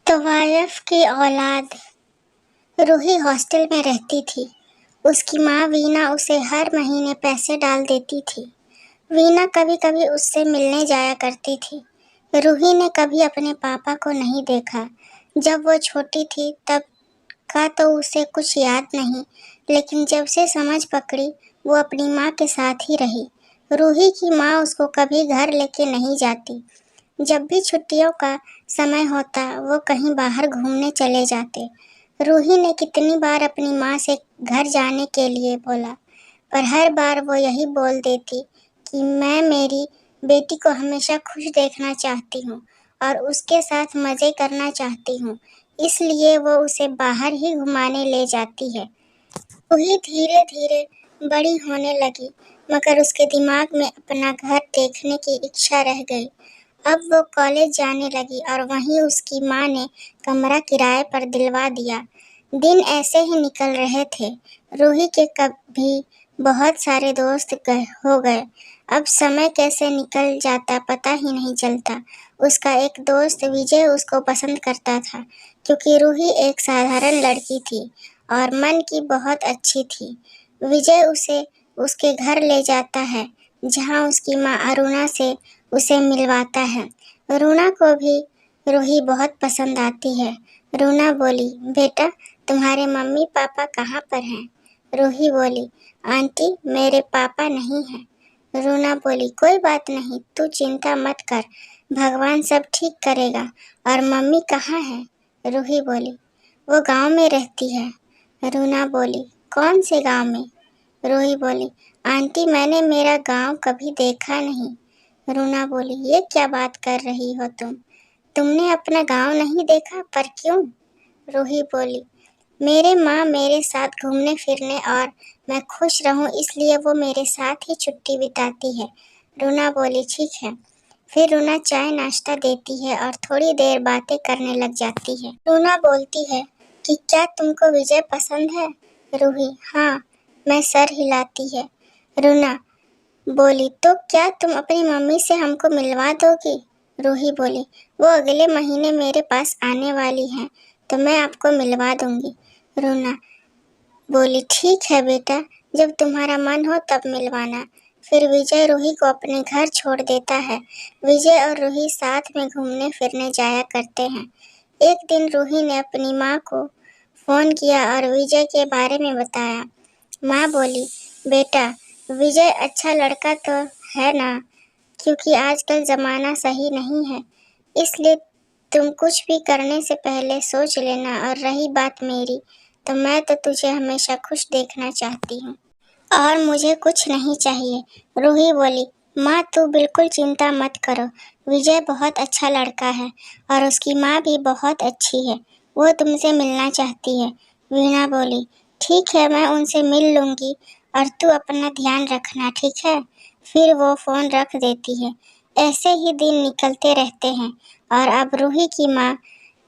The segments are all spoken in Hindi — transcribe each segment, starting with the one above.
तवायफ की औलाद रूही हॉस्टल में रहती थी। उसकी माँ वीना उसे हर महीने पैसे डाल देती थी। वीना कभी कभी उससे मिलने जाया करती थी। रूही ने कभी अपने पापा को नहीं देखा। जब वो छोटी थी तब का तो उसे कुछ याद नहीं, लेकिन जब से समझ पकड़ी वो अपनी माँ के साथ ही रही। रूही की माँ उसको कभी घर लेके नहीं जाती। जब भी छुट्टियों का समय होता वो कहीं बाहर घूमने चले जाते। रूही ने कितनी बार अपनी माँ से घर जाने के लिए बोला, पर हर बार वो यही बोल देती कि मैं मेरी बेटी को हमेशा खुश देखना चाहती हूँ और उसके साथ मज़े करना चाहती हूँ, इसलिए वो उसे बाहर ही घुमाने ले जाती है। रूही धीरे धीरे बड़ी होने लगी, मगर उसके दिमाग में अपना घर देखने की इच्छा रह गई। अब वो कॉलेज जाने लगी और वहीं उसकी माँ ने कमरा किराए पर दिलवा दिया। दिन ऐसे ही निकल रहे थे। रूही के कभी बहुत सारे दोस्त हो गए। अब समय कैसे निकल जाता पता ही नहीं चलता। उसका एक दोस्त विजय उसको पसंद करता था, क्योंकि रूही एक साधारण लड़की थी और मन की बहुत अच्छी थी। विजय उसे उसके घर ले जाता है, जहाँ उसकी माँ अरुणा से उसे मिलवाता है। रूना को भी रूही बहुत पसंद आती है। रूना बोली, बेटा तुम्हारे मम्मी पापा कहाँ पर हैं? रूही बोली, आंटी मेरे पापा नहीं हैं। रूना बोली, कोई बात नहीं, तू चिंता मत कर, भगवान सब ठीक करेगा। और मम्मी कहाँ है? रूही बोली, वो गांव में रहती है। रूना बोली, कौन से गांव में? रूही बोली, आंटी मैंने मेरा गांव कभी देखा नहीं। रूना बोली, ये क्या बात कर रही हो तुमने अपना गांव नहीं देखा, पर क्यों? रूही बोली, मेरे माँ मेरे साथ घूमने फिरने और मैं खुश रहूं इसलिए वो मेरे साथ ही छुट्टी बिताती है। रूना बोली, ठीक है। फिर रूना चाय नाश्ता देती है और थोड़ी देर बातें करने लग जाती है। रूना बोलती है कि क्या तुमको विजय पसंद है? रूही, हाँ। मैं सर हिलाती है। रूना बोली, तो क्या तुम अपनी मम्मी से हमको मिलवा दोगी? रूही बोली, वो अगले महीने मेरे पास आने वाली हैं, तो मैं आपको मिलवा दूंगी। रूना बोली, ठीक है बेटा, जब तुम्हारा मन हो तब मिलवाना। फिर विजय रूही को अपने घर छोड़ देता है। विजय और रूही साथ में घूमने फिरने जाया करते हैं। एक दिन रूही ने अपनी माँ को फोन किया और विजय के बारे में बताया। माँ बोली, बेटा विजय अच्छा लड़का तो है ना, क्योंकि आजकल ज़माना सही नहीं है, इसलिए तुम कुछ भी करने से पहले सोच लेना। और रही बात मेरी, तो मैं तो तुझे हमेशा खुश देखना चाहती हूँ और मुझे कुछ नहीं चाहिए। रूही बोली, माँ तू बिल्कुल चिंता मत करो, विजय बहुत अच्छा लड़का है और उसकी माँ भी बहुत अच्छी है, वो तुमसे मिलना चाहती है। वीणा बोली, ठीक है, मैं उनसे मिल लूँगी और तू अपना ध्यान रखना, ठीक है। फिर वो फ़ोन रख देती है। ऐसे ही दिन निकलते रहते हैं और अब रूही की माँ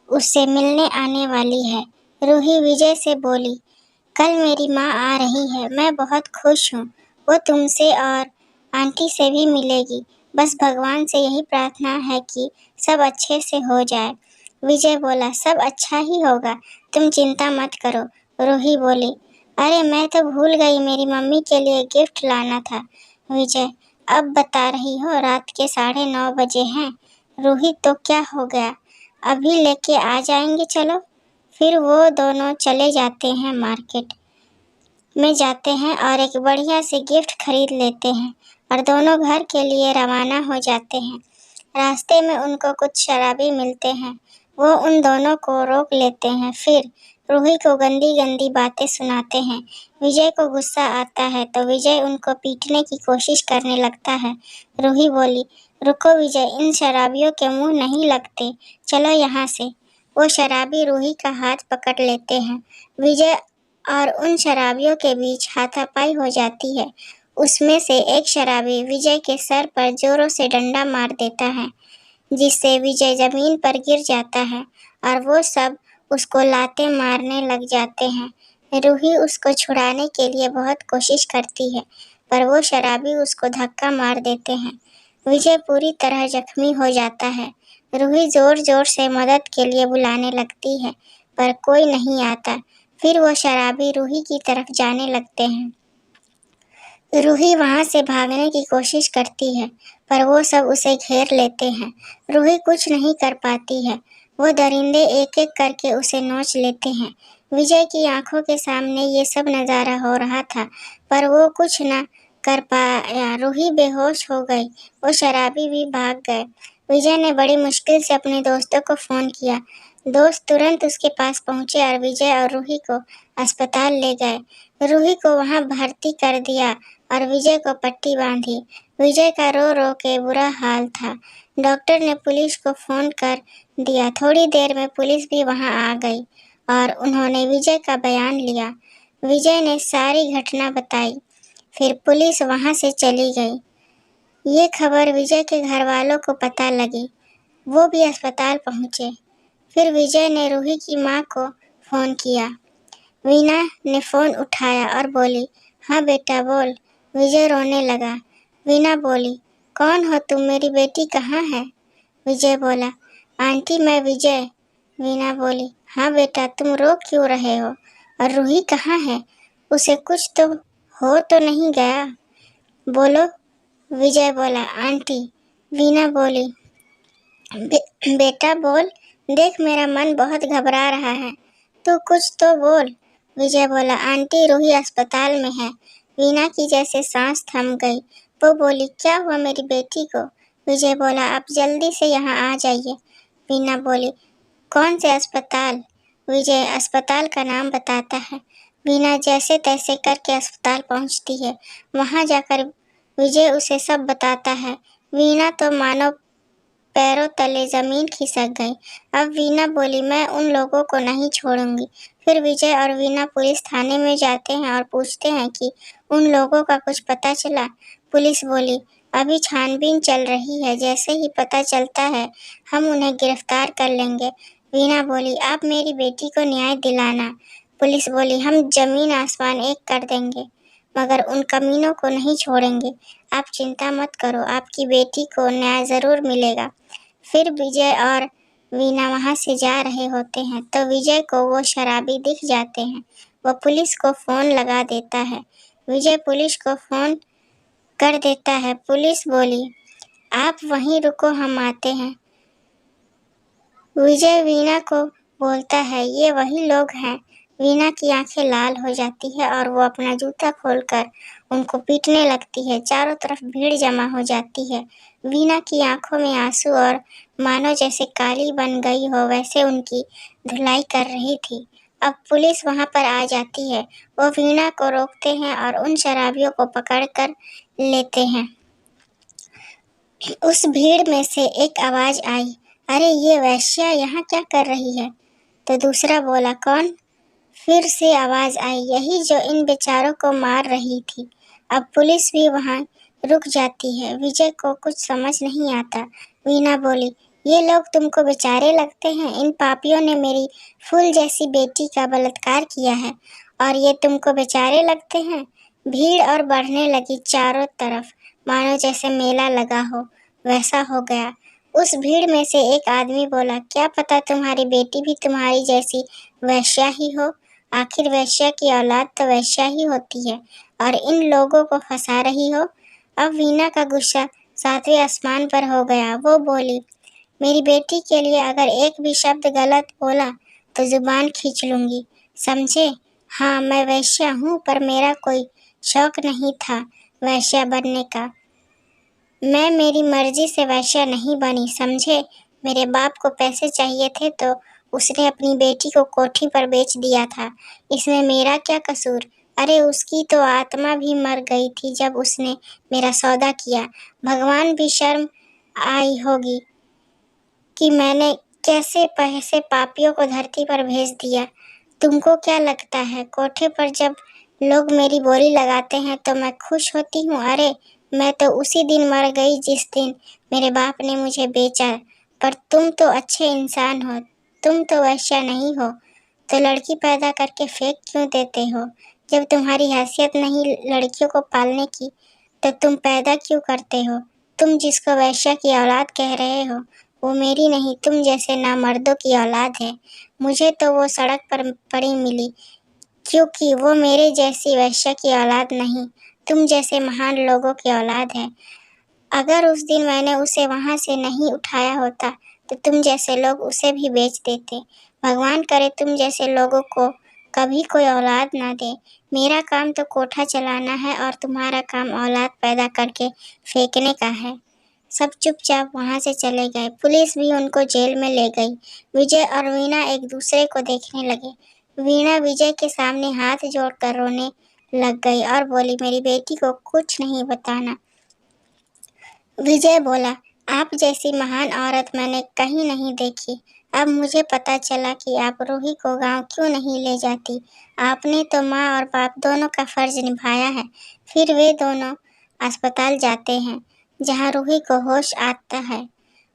उससे मिलने आने वाली है। रूही विजय से बोली, कल मेरी माँ आ रही है, मैं बहुत खुश हूँ, वो तुमसे और आंटी से भी मिलेगी। बस भगवान से यही प्रार्थना है कि सब अच्छे से हो जाए। विजय बोला, सब अच्छा ही होगा, तुम चिंता मत करो। रूही बोली, अरे मैं तो भूल गई, मेरी मम्मी के लिए गिफ्ट लाना था। विजय, अब बता रही हो, रात के 9:30 बजे हैं। रूही, तो क्या हो गया, अभी लेके आ जाएंगे, चलो। फिर वो दोनों चले जाते हैं, मार्केट में जाते हैं और एक बढ़िया से गिफ्ट खरीद लेते हैं और दोनों घर के लिए रवाना हो जाते हैं। रास्ते में उनको कुछ शराबी मिलते हैं, वो उन दोनों को रोक लेते हैं। फिर रूही को गंदी गंदी बातें सुनाते हैं। विजय को गुस्सा आता है तो विजय उनको पीटने की कोशिश करने लगता है। रूही बोली, रुको विजय, इन शराबियों के मुंह नहीं लगते, चलो यहाँ से। वो शराबी रूही का हाथ पकड़ लेते हैं। विजय और उन शराबियों के बीच हाथापाई हो जाती है। उसमें से एक शराबी विजय के सर पर जोरों से डंडा मार देता है, जिससे विजय जमीन पर गिर जाता है और वो सब उसको लाते मारने लग जाते हैं। रूही उसको छुड़ाने के लिए बहुत कोशिश करती है, पर वो शराबी उसको धक्का मार देते हैं। विजय पूरी तरह जख्मी हो जाता है। रूही जोर जोर से मदद के लिए बुलाने लगती है, पर कोई नहीं आता। फिर वो शराबी रूही की तरफ जाने लगते हैं। रूही वहां से भागने की कोशिश करती है, पर वो सब उसे घेर लेते हैं। रूही कुछ नहीं कर पाती है। वो दरिंदे एक एक करके उसे नोच लेते हैं। विजय की आंखों के सामने ये सब नजारा हो रहा था, पर वो कुछ न कर पाया। रूही बेहोश हो गई। वो शराबी भी भाग गए। विजय ने बड़ी मुश्किल से अपने दोस्तों को फोन किया। दोस्त तुरंत उसके पास पहुंचे और विजय और रूही को अस्पताल ले गए। रूही को वहां भर्ती कर दिया और विजय को पट्टी बांधी। विजय का रो रो के बुरा हाल था। डॉक्टर ने पुलिस को फोन कर दिया। थोड़ी देर में पुलिस भी वहां आ गई और उन्होंने विजय का बयान लिया। विजय ने सारी घटना बताई। फिर पुलिस वहां से चली गई। ये खबर विजय के घर वालों को पता लगी। वो भी अस्पताल पहुंचे। फिर विजय ने रूही की माँ को फोन किया। वीना ने फोन उठाया और बोली, हाँ बेटा बोल। विजय रोने लगा। वीना बोली, कौन हो तुम, मेरी बेटी कहाँ है? विजय बोला, आंटी मैं विजय। वीना बोली, हाँ बेटा तुम रो क्यों रहे हो? और रूही कहाँ है? उसे कुछ तो हो तो नहीं गया? बोलो। विजय बोला, आंटी। वीना बोली, बेटा बोल, देख मेरा मन बहुत घबरा रहा है, तू कुछ तो बोल। विजय बोला, आंटी रूही अस्पताल में है। वीना की जैसे सांस थम गई। वो बोली, क्या हुआ मेरी बेटी को? विजय बोला, आप जल्दी से यहाँ आ जाइए। वीना बोली, कौन से अस्पताल? विजय अस्पताल का नाम बताता है। वीना जैसे तैसे करके अस्पताल पहुँचती है। वहाँ जाकर विजय उसे सब बताता है। वीना तो मानो पैरों तले जमीन खिसक गई। अब वीना बोली, मैं उन लोगों को नहीं छोड़ूंगी। फिर विजय और वीना पुलिस थाने में जाते हैं और पूछते हैं कि उन लोगों का कुछ पता चला। पुलिस बोली, अभी छानबीन चल रही है, जैसे ही पता चलता है हम उन्हें गिरफ्तार कर लेंगे। वीना बोली, आप मेरी बेटी को न्याय दिलाना। पुलिस बोली, हम जमीन आसमान एक कर देंगे, मगर उन कमीनों को नहीं छोड़ेंगे। आप चिंता मत करो, आपकी बेटी को न्याय जरूर मिलेगा। फिर विजय और वीना वहां से जा रहे होते हैं तो विजय को वो शराबी दिख जाते हैं। वो पुलिस को फोन लगा देता है। विजय पुलिस को फोन कर देता है। पुलिस बोली, आप वहीं रुको, हम आते हैं। विजय वीना को बोलता है, ये वही लोग हैं। वीना की आंखें लाल हो जाती है और वो अपना जूता खोलकर उनको पीटने लगती है। चारों तरफ भीड़ जमा हो जाती है। वीना की आंखों में आंसू और मानो जैसे काली बन गई हो वैसे उनकी धुलाई कर रही थी। अब पुलिस वहां पर आ जाती है। वो वीना को रोकते हैं और उन शराबियों को पकड़ कर लेते हैं। उस भीड़ में से एक आवाज आई, अरे ये वेश्या यहाँ क्या कर रही है? तो दूसरा बोला, कौन? फिर से आवाज आई, यही जो इन बेचारों को मार रही थी। अब पुलिस भी वहां रुक जाती है। विजय को कुछ समझ नहीं आता। वीना बोली, ये लोग तुमको बेचारे लगते हैं? इन पापियों ने मेरी फूल जैसी बेटी का बलात्कार किया है और ये तुमको बेचारे लगते हैं? भीड़ और बढ़ने लगी चारों तरफ, मानो जैसे मेला लगा हो वैसा हो गया। उस भीड़ में से एक आदमी बोला, क्या पता तुम्हारी बेटी भी तुम्हारी जैसी वैश्या ही हो। आखिर वैश्या की औलाद तो वैश्या ही होती है और इन लोगों को फंसा रही हो। अब वीना का गुस्सा सातवें आसमान पर हो गया। वो बोली, मेरी बेटी के लिए अगर एक भी शब्द गलत बोला तो जुबान खींच लूंगी, समझे? हाँ मैं वैश्या हूँ, पर मेरा कोई शौक नहीं था वैश्या बनने का। मैं मेरी मर्जी से वैश्या नहीं बनी, समझे? मेरे बाप को पैसे चाहिए थे तो उसने अपनी बेटी को कोठी पर बेच दिया था। इसमें मेरा क्या कसूर? अरे उसकी तो आत्मा भी मर गई थी जब उसने मेरा सौदा किया। भगवान भी शर्म आई होगी कि मैंने कैसे पैसे पापियों को धरती पर भेज दिया। तुमको क्या लगता है कोठे पर जब लोग मेरी बोली लगाते हैं तो मैं खुश होती हूँ? अरे मैं तो उसी दिन मर गई जिस दिन मेरे बाप ने मुझे बेचा। पर तुम तो अच्छे इंसान हो, तुम तो वैश्या नहीं हो, तो लड़की पैदा करके फेंक क्यों देते हो? जब तुम्हारी हैसियत नहीं लड़कियों को पालने की तो तुम पैदा क्यों करते हो? तुम जिसको वैश्या की औलाद कह रहे हो वो मेरी नहीं तुम जैसे नामर्दों की औलाद है। मुझे तो वो सड़क पर पड़ी मिली, क्योंकि वो मेरे जैसी वैश्या की औलाद नहीं, तुम जैसे महान लोगों की औलाद है। अगर उस दिन मैंने उसे वहाँ से नहीं उठाया होता तो तुम जैसे लोग उसे भी बेच देते। भगवान करे तुम जैसे लोगों को कभी कोई औलाद ना दे। मेरा काम तो कोठा चलाना है और तुम्हारा काम औलाद पैदा करके फेंकने का है। सब चुपचाप वहाँ से चले गए। पुलिस भी उनको जेल में ले गई। विजय और वीणा एक दूसरे को देखने लगे। वीणा विजय के सामने हाथ जोड़कर रोने लग गई और बोली, मेरी बेटी को कुछ नहीं बताना। विजय बोला, आप जैसी महान औरत मैंने कहीं नहीं देखी। अब मुझे पता चला कि आप रूही को गांव क्यों नहीं ले जाती। आपने तो माँ और बाप दोनों का फर्ज निभाया है। फिर वे दोनों अस्पताल जाते हैं, जहाँ रूही को होश आता है।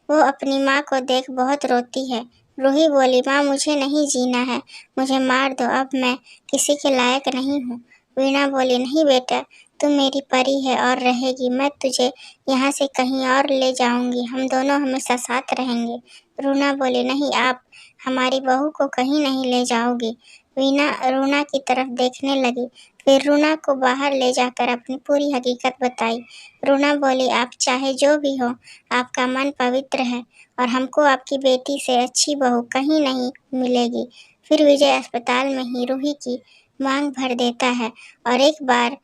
वो अपनी माँ को देख बहुत रोती है। रूही बोली, माँ मुझे नहीं जीना है, मुझे मार दो, अब मैं किसी के लायक नहीं हूँ। वीणा बोली, नहीं बेटा, तुम मेरी परी है और रहेगी। मैं तुझे यहाँ से कहीं और ले जाऊंगी, हम दोनों हमेशा साथ रहेंगे। रूना बोली, नहीं, आप हमारी बहू को कहीं नहीं ले जाओगी। वीणा रूना की तरफ देखने लगी, फिर रूना को बाहर ले जाकर अपनी पूरी हकीकत बताई। रूना बोली, आप चाहे जो भी हो, आपका मन पवित्र है और हमको आपकी बेटी से अच्छी बहू कहीं नहीं मिलेगी। फिर विजय अस्पताल में ही रूही की मांग भर देता है और एक बार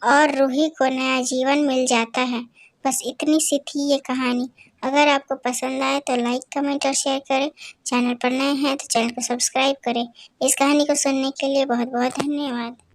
और रूही को नया जीवन मिल जाता है। बस इतनी सी थी ये कहानी। अगर आपको पसंद आए तो लाइक, कमेंट और शेयर करें। चैनल पर नए हैं तो चैनल को सब्सक्राइब करें। इस कहानी को सुनने के लिए बहुत बहुत धन्यवाद।